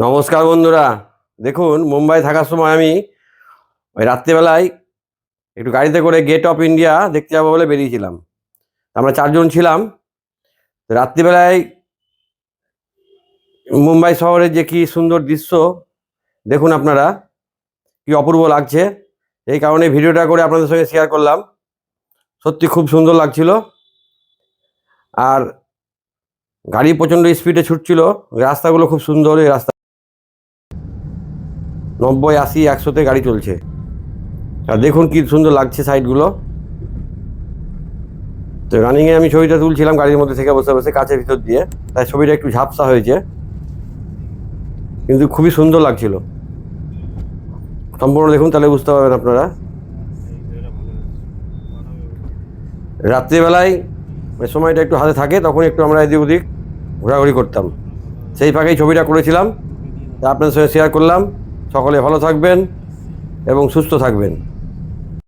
নমস্কার বন্ধুরা। দেখুন, মুম্বাই থাকার সময় আমি ওই রাত্রিবেলায় একটু গাড়িতে করে গেট অফ ইন্ডিয়া দেখতে যাবো বলে বেরিয়েছিলাম। আমরা 4 জন ছিলাম। তো রাত্রিবেলায় মুম্বাই শহরের যে কি সুন্দর দৃশ্য দেখুন আপনারা, কি অপূর্ব লাগছে। এই কারণে ভিডিওটা করে আপনাদের সঙ্গে শেয়ার করলাম। সত্যি খুব সুন্দর লাগছিল। আর গাড়ি প্রচণ্ড স্পিডে ছুটছিল। রাস্তাগুলো খুব সুন্দর। এই রাস্তা 90, 80, 100-তে গাড়ি চলছে। আর দেখুন কি সুন্দর লাগছে সাইডগুলো। তো রানিংয়ে আমি ছবিটা তুলছিলাম গাড়ির মধ্যে থেকে বসে বসে কাচের ভিতর দিয়ে, তাই ছবিটা একটু ঝাপসা হয়েছে, কিন্তু খুবই সুন্দর লাগছিল। সম্পূর্ণ দেখুন, তাহলে বুঝতে পারবেন আপনারা। রাত্রিবেলায় সময়টা একটু হাতে থাকে, তখন একটু আমরা এদিক ওদিক ঘোরাঘুরি করতাম। সেই ফাঁকেই ছবিটা করেছিলাম, তা আপনাদের সঙ্গে শেয়ার করলাম। সকলে ভালো থাকবেন এবং সুস্থ থাকবেন।